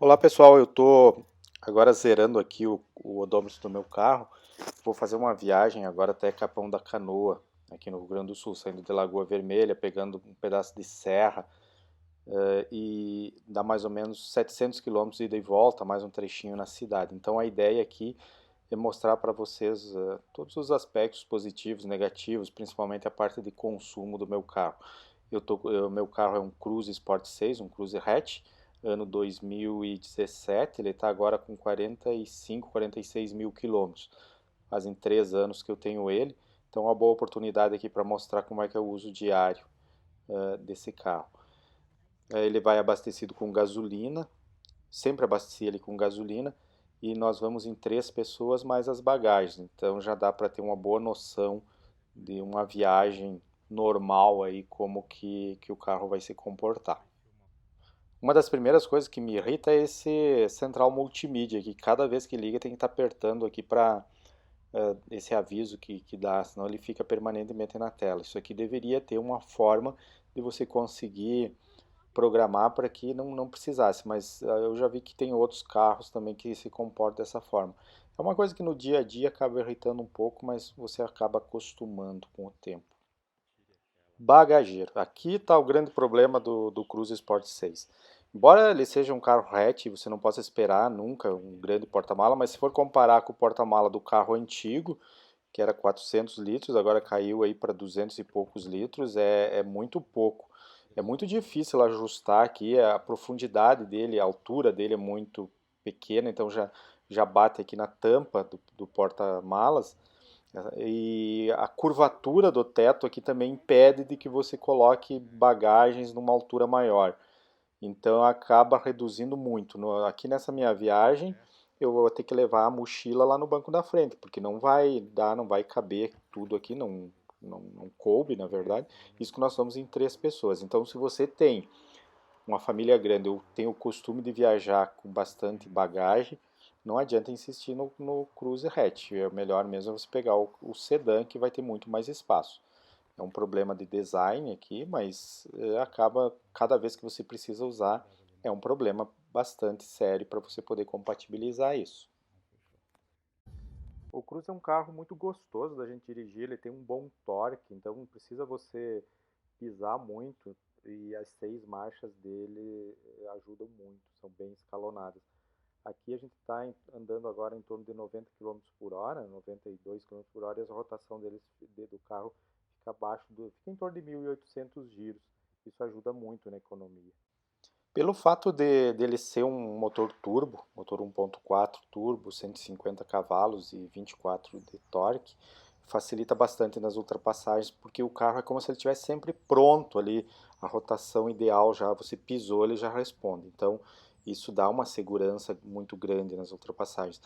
Olá pessoal, eu estou agora zerando aqui o odômetro do meu carro. Vou fazer uma viagem agora até Capão da Canoa, aqui no Rio Grande do Sul, saindo de Lagoa Vermelha, pegando um pedaço de serra e dá mais ou menos 700 quilômetros ida e volta, mais um trechinho na cidade. Então a ideia aqui é mostrar para vocês todos os aspectos positivos, negativos, principalmente a parte de consumo do meu carro. Meu carro é um Cruze Sport 6, um Cruze hatch, ano 2017, ele está agora com 45, 46 mil quilômetros. Fazem 3 anos que eu tenho ele, então é uma boa oportunidade aqui para mostrar como é que é o uso diário desse carro. Ele vai abastecido com gasolina, sempre abasteci ele com gasolina, e nós vamos em 3 pessoas mais as bagagens, então já dá para ter uma boa noção de uma viagem normal aí, como que o carro vai se comportar. Uma das primeiras coisas que me irrita é esse central multimídia, que cada vez que liga tem que estar apertando aqui para esse aviso que dá, senão ele fica permanentemente na tela. Isso aqui deveria ter uma forma de você conseguir programar para que não precisasse, mas eu já vi que tem outros carros também que se comportam dessa forma. É uma coisa que no dia a dia acaba irritando um pouco, mas você acaba acostumando com o tempo. Bagageiro. Aqui está o grande problema do Cruze Sport 6. Embora ele seja um carro hatch, você não possa esperar nunca um grande porta-mala, mas se for comparar com o porta-mala do carro antigo, que era 400 litros, agora caiu aí para 200 e poucos litros, é muito pouco. É muito difícil ajustar aqui, a profundidade dele, a altura dele é muito pequena, então já bate aqui na tampa do porta-malas, e a curvatura do teto aqui também impede de que você coloque bagagens numa altura maior. Então acaba reduzindo muito. Aqui nessa minha viagem, eu vou ter que levar a mochila lá no banco da frente, porque não vai dar, não vai caber tudo aqui, não coube, na verdade. Isso que nós somos em 3 pessoas. Então, se você tem uma família grande, eu tenho o costume de viajar com bastante bagagem, não adianta insistir no Cruze Hatch. É melhor mesmo você pegar o sedã, que vai ter muito mais espaço. É um problema de design aqui, mas acaba, cada vez que você precisa usar, é um problema bastante sério para você poder compatibilizar isso. O Cruze é um carro muito gostoso da gente dirigir, ele tem um bom torque, então não precisa você pisar muito, e as 6 marchas dele ajudam muito, são bem escalonadas. Aqui a gente está andando agora em torno de 90 quilômetros por hora, 92 quilômetros por hora, e a rotação do carro fica em torno de 1.800 giros. Isso ajuda muito na economia. Pelo fato dele ser um motor turbo, motor 1.4 turbo, 150 cavalos e 24 de torque, facilita bastante nas ultrapassagens, porque o carro é como se ele estivesse sempre pronto ali, a rotação ideal já, você pisou, ele já responde. Então, isso dá uma segurança muito grande nas ultrapassagens.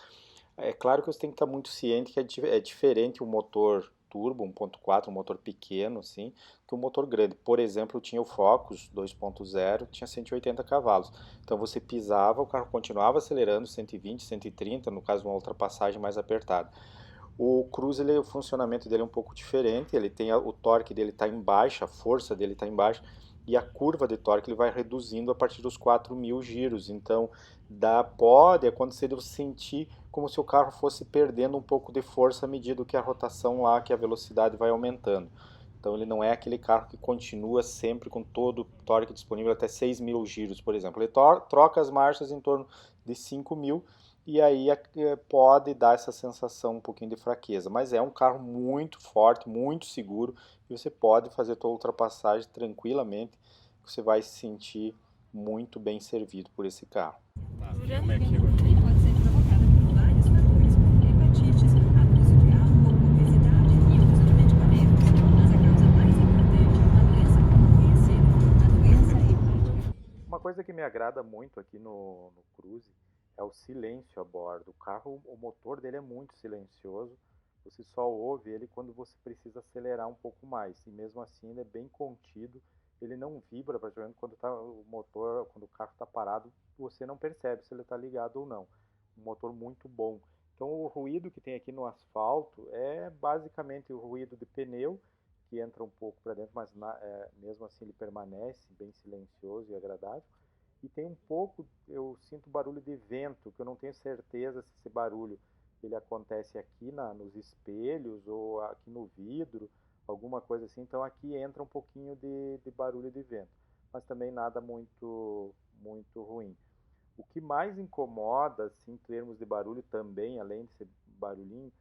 É claro que você tem que estar muito ciente que é diferente o motor turbo 1.4, um motor pequeno, assim, que um motor grande. Por exemplo, eu tinha o Focus 2.0, tinha 180 cavalos. Então você pisava, o carro continuava acelerando 120, 130, no caso de uma ultrapassagem mais apertada. O Cruze, o funcionamento dele é um pouco diferente, ele tem o torque dele está em baixa, a força dele está em baixa, e a curva de torque ele vai reduzindo a partir dos 4.000 giros. Então pode acontecer de você sentir como se o carro fosse perdendo um pouco de força à medida que a rotação lá, que a velocidade vai aumentando. Então ele não é aquele carro que continua sempre com todo o torque disponível até 6.000 giros, por exemplo. Ele troca as marchas em torno de 5.000, e aí pode dar essa sensação um pouquinho de fraqueza. Mas é um carro muito forte, muito seguro, e você pode fazer a sua ultrapassagem tranquilamente, você vai se sentir muito bem servido por esse carro. Como é que chegou aqui? Pode ser provocada por vários fatores, como hepatites, abuso de álcool, obesidade e uso de medicamentos. Mas a causa mais importante é uma doença pouco conhecida, a doença hepática. Uma coisa que me agrada muito aqui no Cruze é o silêncio a bordo. O carro, o motor dele é muito silencioso. Você só ouve ele quando você precisa acelerar um pouco mais. E mesmo assim ele é bem contido. Ele não vibra praticamente quando o motor, quando o carro está parado, você não percebe se ele está ligado ou não. Um motor muito bom. Então o ruído que tem aqui no asfalto é basicamente o ruído de pneu, que entra um pouco para dentro, mas mesmo assim ele permanece bem silencioso e agradável. E tem um pouco, eu sinto barulho de vento, que eu não tenho certeza se esse barulho ele acontece aqui nos espelhos ou aqui no vidro, alguma coisa assim. Então aqui entra um pouquinho de barulho de vento, mas também nada muito ruim. O que mais incomoda, assim, em termos de barulho também, além desse barulhinho,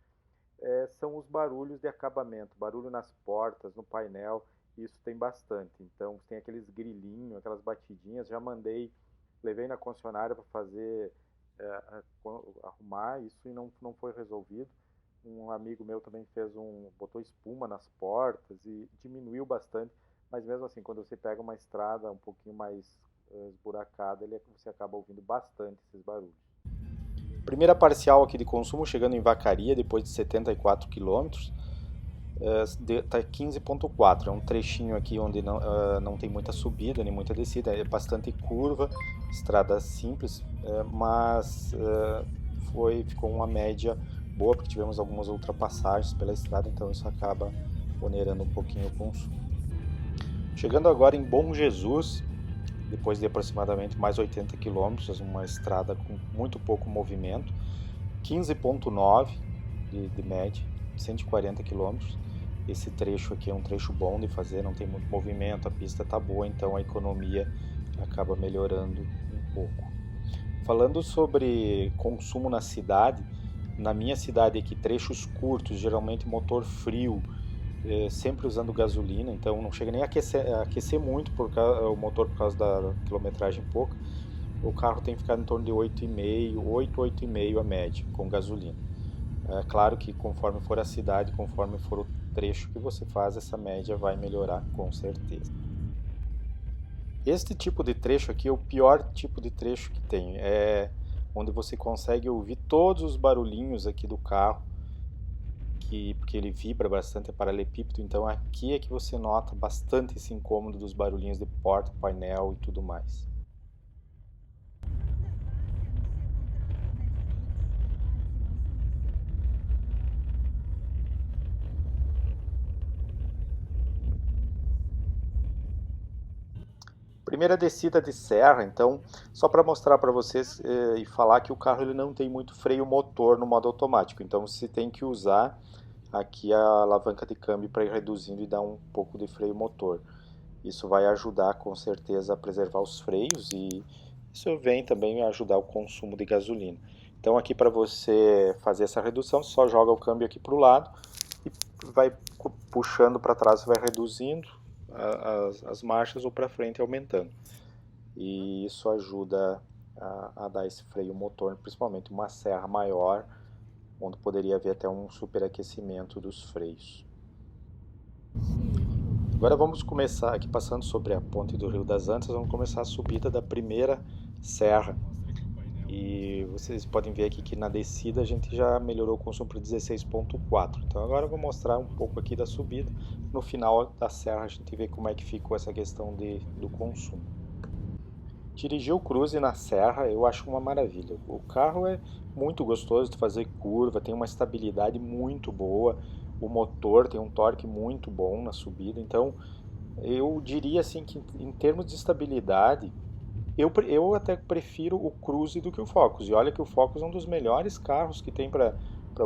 são os barulhos de acabamento, barulho nas portas, no painel, isso tem bastante. Então tem aqueles grilinhos, aquelas batidinhas, já levei na concessionária para fazer, arrumar isso e não foi resolvido. Um amigo meu também botou espuma nas portas e diminuiu bastante, mas mesmo assim, quando você pega uma estrada um pouquinho mais esburacada, você acaba ouvindo bastante esses barulhos. Primeira parcial aqui de consumo, chegando em Vacaria, depois de 74 quilômetros, está 15,4. É um trechinho aqui onde não tem muita subida nem muita descida, é bastante curva, estrada simples, mas ficou uma média boa, porque tivemos algumas ultrapassagens pela estrada, então isso acaba onerando um pouquinho o consumo. Chegando agora em Bom Jesus, depois de aproximadamente mais 80 quilômetros, uma estrada com muito pouco movimento, 15,9 de média, 140 quilômetros. Esse trecho aqui é um trecho bom de fazer, não tem muito movimento, a pista está boa, então a economia acaba melhorando um pouco. Falando sobre consumo na cidade, na minha cidade aqui, trechos curtos, geralmente motor frio, sempre usando gasolina, então não chega nem a aquecer muito o motor por causa da quilometragem pouca. O carro tem ficado em torno de 8,5 a média com gasolina. É claro que conforme for a cidade, conforme for o trecho que você faz, essa média vai melhorar com certeza. Este tipo de trecho aqui é o pior tipo de trecho que tem, é onde você consegue ouvir todos os barulhinhos aqui do carro, porque ele vibra bastante, é paralelepípedo, então aqui é que você nota bastante esse incômodo dos barulhinhos de porta, painel e tudo mais. Primeira descida de serra, então, só para mostrar para vocês e falar que o carro ele não tem muito freio motor no modo automático, então você tem que usar aqui a alavanca de câmbio para ir reduzindo e dar um pouco de freio motor. Isso vai ajudar com certeza a preservar os freios e isso vem também ajudar o consumo de gasolina. Então aqui para você fazer essa redução, você só joga o câmbio aqui para o lado e vai puxando para trás, vai reduzindo as marchas ou para frente aumentando. E isso ajuda a dar esse freio motor, principalmente uma serra maior, onde poderia haver até um superaquecimento dos freios. Agora vamos começar aqui, passando sobre a ponte do Rio das Antas, vamos começar a subida da primeira serra. E vocês podem ver aqui que na descida a gente já melhorou o consumo para 16,4. Então agora eu vou mostrar um pouco aqui da subida. No final da serra a gente vê como é que ficou essa questão do consumo. Dirigir o Cruze na serra eu acho uma maravilha. O carro é muito gostoso de fazer curva, tem uma estabilidade muito boa, o motor tem um torque muito bom na subida, então eu diria assim que em termos de estabilidade, eu até prefiro o Cruze do que o Focus. E olha que o Focus é um dos melhores carros que tem para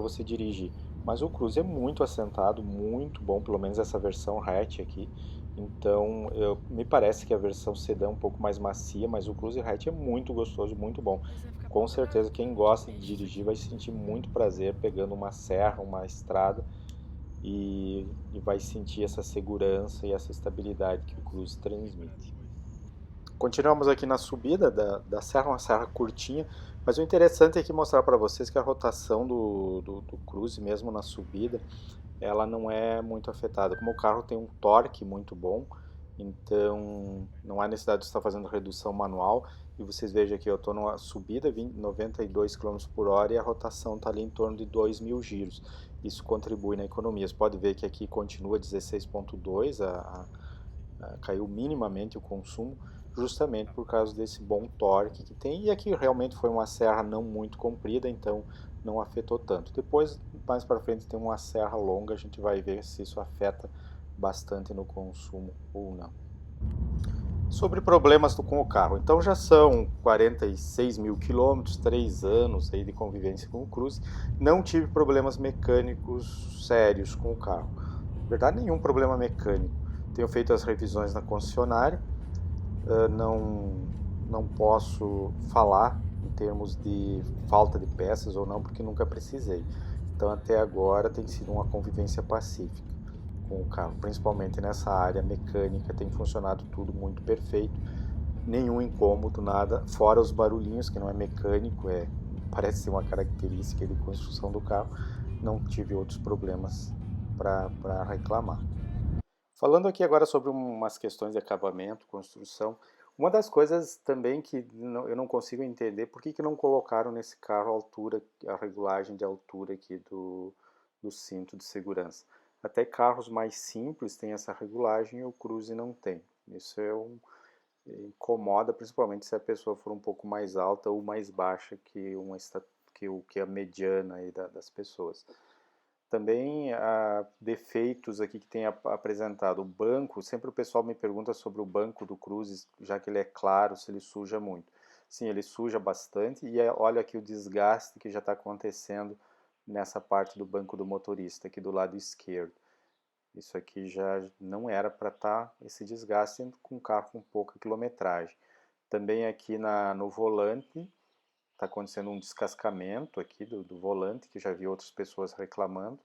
você dirigir. Mas o Cruze é muito assentado, muito bom, pelo menos essa versão hatch aqui. Então, me parece que a versão sedã é um pouco mais macia, mas o Cruze hatch é muito gostoso, muito bom. Com certeza quem gosta de dirigir vai sentir muito prazer pegando uma serra, uma estrada e vai sentir essa segurança e essa estabilidade que o Cruze transmite. Continuamos aqui na subida da serra, uma serra curtinha, mas o interessante é aqui mostrar para vocês que a rotação do Cruze, mesmo na subida, ela não é muito afetada. Como o carro tem um torque muito bom, então não há necessidade de estar fazendo redução manual. E vocês vejam aqui, eu estou numa subida 92 km por hora e a rotação está ali em torno de 2.000 giros. Isso contribui na economia. Você pode ver que aqui continua 16,2, caiu minimamente o consumo, justamente por causa desse bom torque que tem. E aqui realmente foi uma serra não muito comprida, então não afetou tanto. Depois, mais para frente, tem uma serra longa, a gente vai ver se isso afeta bastante no consumo ou não. Sobre problemas com o carro. Então já são 46 mil quilômetros, 3 anos aí de convivência com o Cruze. Não tive problemas mecânicos sérios com o carro. Na verdade, nenhum problema mecânico. Tenho feito as revisões na concessionária. Não posso falar em termos de falta de peças ou não, porque nunca precisei. Então até agora tem sido uma convivência pacífica com o carro, principalmente nessa área mecânica, tem funcionado tudo muito perfeito, nenhum incômodo, nada, fora os barulhinhos, que não é mecânico, parece ser uma característica de construção do carro, não tive outros problemas para reclamar. Falando aqui agora sobre umas questões de acabamento, construção, uma das coisas também que eu não consigo entender, por que não colocaram nesse carro a altura, a regulagem de altura aqui do cinto de segurança. Até carros mais simples têm essa regulagem e o Cruze não tem. Isso incomoda, principalmente se a pessoa for um pouco mais alta ou mais baixa que a mediana aí das pessoas. Também há defeitos aqui que tem apresentado. O banco, sempre o pessoal me pergunta sobre o banco do Cruze, já que ele é claro, se ele suja muito. Sim, ele suja bastante e olha aqui o desgaste que já está acontecendo nessa parte do banco do motorista, aqui do lado esquerdo. Isso aqui já não era para estar esse desgaste com um carro com pouca quilometragem. Também aqui no volante, está acontecendo um descascamento aqui do volante, que já vi outras pessoas reclamando,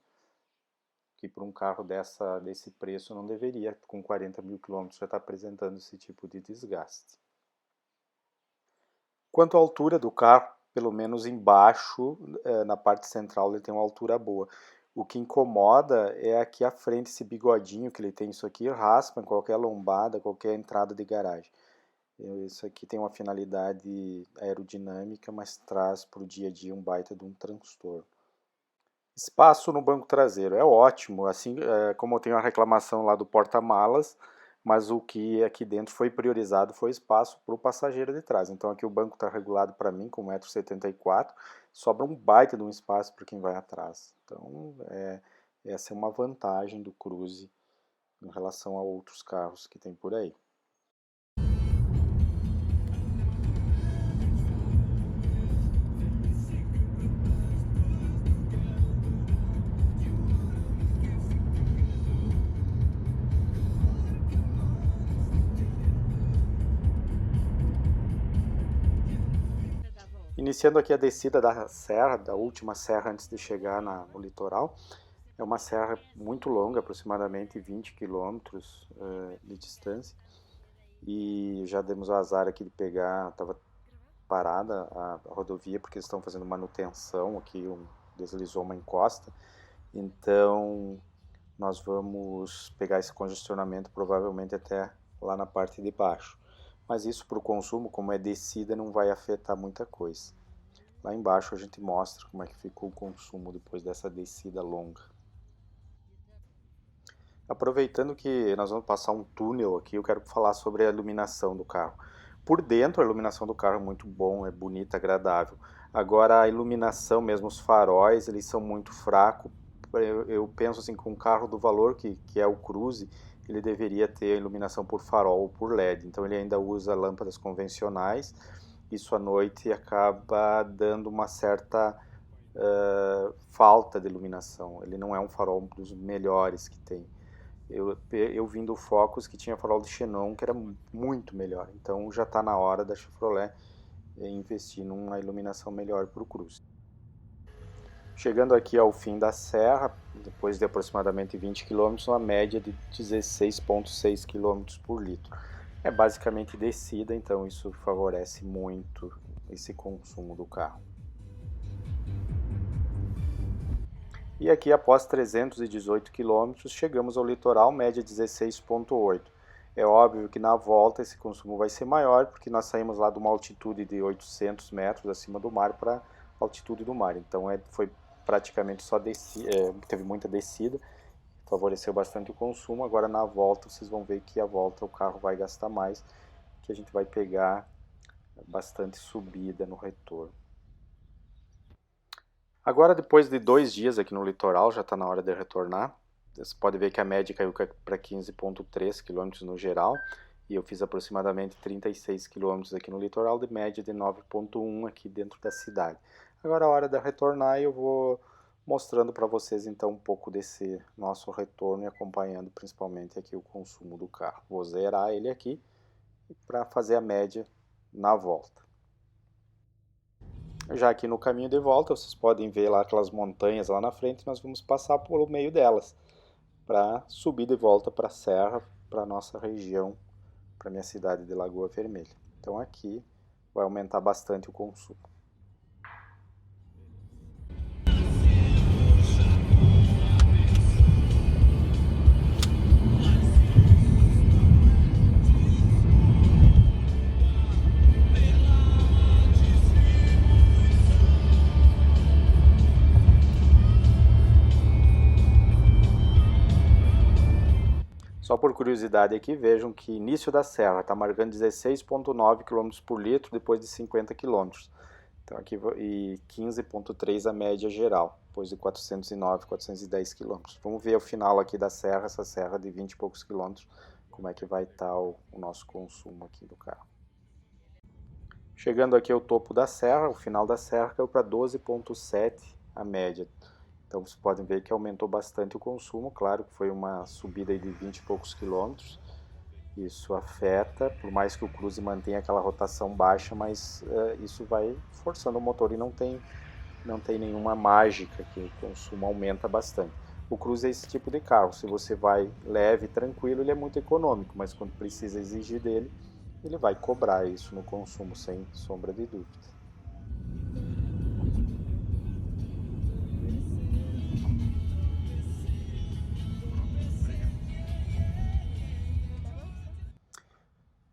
que por um carro desse preço não deveria, com 40 mil quilômetros, já está apresentando esse tipo de desgaste. Quanto à altura do carro, pelo menos embaixo, na parte central, ele tem uma altura boa. O que incomoda é aqui à frente, esse bigodinho que ele tem, isso aqui raspa em qualquer lombada, qualquer entrada de garagem. Isso aqui tem uma finalidade aerodinâmica, mas traz para o dia a dia um baita de um transtorno. Espaço no banco traseiro é ótimo, assim como eu tenho a reclamação lá do porta-malas, mas o que aqui dentro foi priorizado foi espaço para o passageiro de trás. Então aqui o banco está regulado para mim com 1,74 m, sobra um baita de um espaço para quem vai atrás. Então essa é uma vantagem do Cruze em relação a outros carros que tem por aí. Iniciando aqui a descida da serra, da última serra antes de chegar no litoral. É uma serra muito longa, aproximadamente 20 quilômetros de distância. E já demos o azar aqui de pegar, estava parada a rodovia porque eles estão fazendo manutenção aqui, deslizou uma encosta. Então nós vamos pegar esse congestionamento provavelmente até lá na parte de baixo. Mas isso para o consumo, como é descida, não vai afetar muita coisa. Lá embaixo a gente mostra como é que ficou o consumo depois dessa descida longa. Aproveitando que nós vamos passar um túnel aqui, eu quero falar sobre a iluminação do carro. Por dentro a iluminação do carro é muito bom, é bonita, agradável. Agora a iluminação, mesmo os faróis, eles são muito fracos. Eu penso assim, com um carro do valor que é o Cruze, ele deveria ter a iluminação por farol ou por LED. Então ele ainda usa lâmpadas convencionais. Isso à noite acaba dando uma certa falta de iluminação. Ele não é um farol dos melhores que tem. Eu vim do Focus que tinha farol de xenon, que era muito melhor. Então já está na hora da Chevrolet investir numa iluminação melhor para o Cruze. Chegando aqui ao fim da serra, depois de aproximadamente 20 km, uma média de 16,6 km por litro. É basicamente descida, então isso favorece muito esse consumo do carro. E aqui, após 318 km, chegamos ao litoral, média 16,8. É óbvio que na volta esse consumo vai ser maior, porque nós saímos lá de uma altitude de 800 metros acima do mar para a altitude do mar. Então foi praticamente só teve muita descida, favoreceu bastante o consumo. Agora na volta vocês vão ver que a volta o carro vai gastar mais, que a gente vai pegar bastante subida no retorno. Agora, depois de 2 dias aqui no litoral, já está na hora de retornar. Você pode ver que a média caiu para 15,3 km no geral e eu fiz aproximadamente 36 km aqui no litoral, de média de 9,1 aqui dentro da cidade. Agora a hora de retornar, eu vou mostrando para vocês então um pouco desse nosso retorno e acompanhando principalmente aqui o consumo do carro. Vou zerar ele aqui para fazer a média na volta. Já aqui no caminho de volta, vocês podem ver lá aquelas montanhas lá na frente, nós vamos passar pelo meio delas para subir de volta para a serra, para a nossa região, para a minha cidade de Lagoa Vermelha. Então aqui vai aumentar bastante o consumo. Só por curiosidade aqui, vejam que início da serra está marcando 16,9 km por litro depois de 50 km. Então aqui, e 15,3 a média geral, depois de 409, 410 km. Vamos ver o final aqui da serra, essa serra de 20 e poucos quilômetros, como é que vai estar o nosso consumo aqui do carro. Chegando aqui ao topo da serra, o final da serra caiu para 12,7 a média. Então vocês podem ver que aumentou bastante o consumo, claro que foi uma subida de 20 e poucos quilômetros. Isso afeta, por mais que o Cruze mantenha aquela rotação baixa, mas isso vai forçando o motor e não tem nenhuma mágica, que o consumo aumenta bastante. O Cruze é esse tipo de carro, se você vai leve e tranquilo, ele é muito econômico, mas quando precisa exigir dele, ele vai cobrar isso no consumo, sem sombra de dúvida.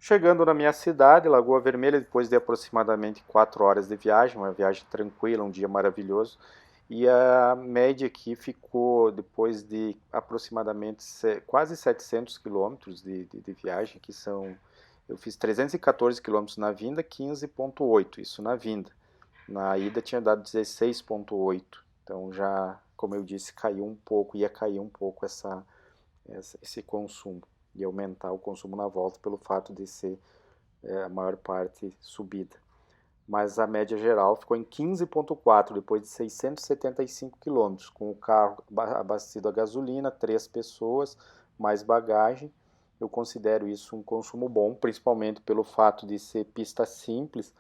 Chegando na minha cidade, Lagoa Vermelha, depois de aproximadamente 4 horas de viagem, uma viagem tranquila, um dia maravilhoso, e a média aqui ficou, depois de aproximadamente quase 700 quilômetros de viagem, que eu fiz 314 quilômetros na vinda, 15,8, isso na vinda. Na ida tinha dado 16,8, então já, como eu disse, ia cair um pouco esse consumo. E aumentar o consumo na volta pelo fato de ser a maior parte subida. Mas a média geral ficou em 15,4 depois de 675 km, com o carro abastecido a gasolina, 3 pessoas, mais bagagem. Eu considero isso um consumo bom, principalmente pelo fato de ser pista simples,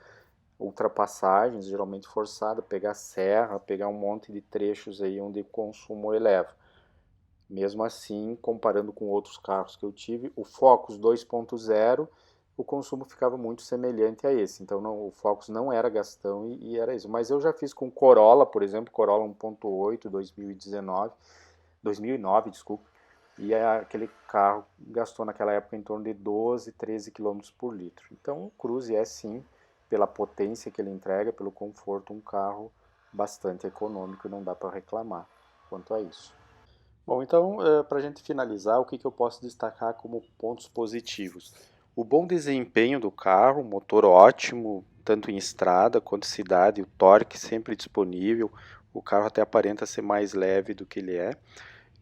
ultrapassagens, geralmente forçada, pegar serra, pegar um monte de trechos aí onde o consumo eleva. Mesmo assim, comparando com outros carros que eu tive, o Focus 2.0, o consumo ficava muito semelhante a esse. Então o Focus não era gastão e era isso. Mas eu já fiz com Corolla, por exemplo, Corolla 1.8, 2009, desculpa. E aquele carro gastou naquela época em torno de 12, 13 km por litro. Então o Cruze é sim, pela potência que ele entrega, pelo conforto, um carro bastante econômico e não dá para reclamar quanto a isso. Bom, então, para a gente finalizar, o que eu posso destacar como pontos positivos? O bom desempenho do carro, motor ótimo, tanto em estrada quanto em cidade, o torque sempre disponível, o carro até aparenta ser mais leve do que ele é.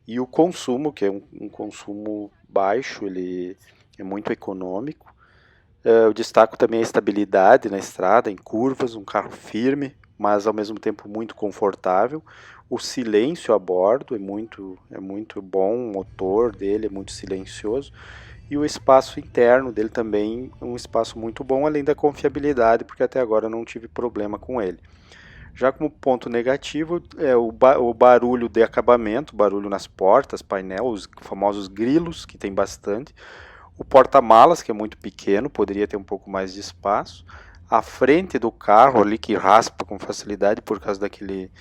E o consumo, que é um consumo baixo, ele é muito econômico. Eu destaco também a estabilidade na estrada, em curvas, um carro firme, mas ao mesmo tempo muito confortável. O silêncio a bordo é muito bom, o motor dele é muito silencioso. E o espaço interno dele também é um espaço muito bom, além da confiabilidade, porque até agora eu não tive problema com ele. Já como ponto negativo, é o barulho de acabamento, barulho nas portas, painel, os famosos grilos, que tem bastante. O porta-malas, que é muito pequeno, poderia ter um pouco mais de espaço. A frente do carro ali, que raspa com facilidade por causa daquele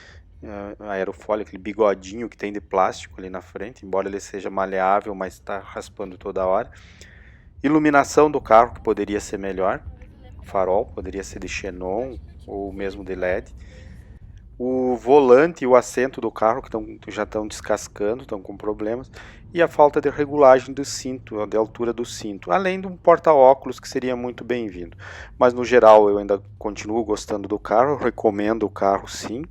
aerofólio, aquele bigodinho que tem de plástico ali na frente, embora ele seja maleável, mas está raspando toda hora. Iluminação do carro, que poderia ser melhor. O farol poderia ser de xenon ou mesmo de LED. O volante e o assento do carro que já estão descascando, estão com problemas. E a falta de regulagem do cinto, de altura do cinto. Além de um porta-óculos que seria muito bem-vindo. Mas no geral eu ainda continuo gostando do carro, recomendo o carro sim.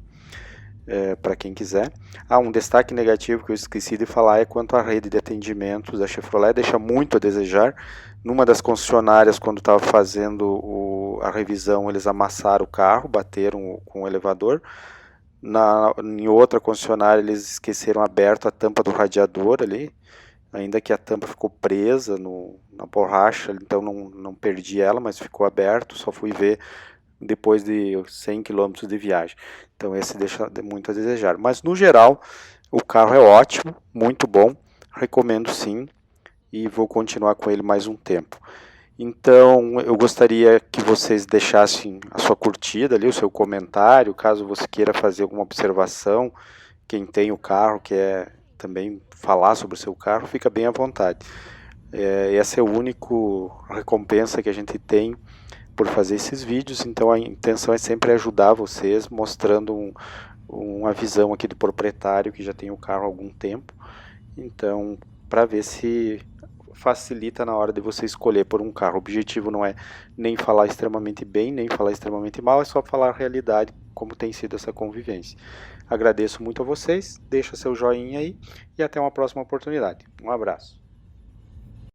para quem quiser. Um destaque negativo que eu esqueci de falar é quanto à rede de atendimentos da Chevrolet, deixa muito a desejar. Numa das concessionárias, quando estava fazendo a revisão, eles amassaram o carro, bateram com o elevador. Em outra concessionária, eles esqueceram aberto a tampa do radiador ali, ainda que a tampa ficou presa na borracha, então não perdi ela, mas ficou aberto, só fui ver depois de 100 km de viagem. Então esse deixa muito a desejar. Mas no geral, o carro é ótimo, muito bom, recomendo sim, e vou continuar com ele mais um tempo. Então eu gostaria que vocês deixassem a sua curtida ali, o seu comentário, caso você queira fazer alguma observação. Quem tem o carro, quer também falar sobre o seu carro, fica bem à vontade. Essa é a única recompensa que a gente tem por fazer esses vídeos, então a intenção é sempre ajudar vocês, mostrando uma visão aqui do proprietário que já tem o carro há algum tempo, então para ver se facilita na hora de você escolher por um carro. O objetivo não é nem falar extremamente bem, nem falar extremamente mal, é só falar a realidade, como tem sido essa convivência. Agradeço muito a vocês, deixa seu joinha aí e até uma próxima oportunidade. Um abraço.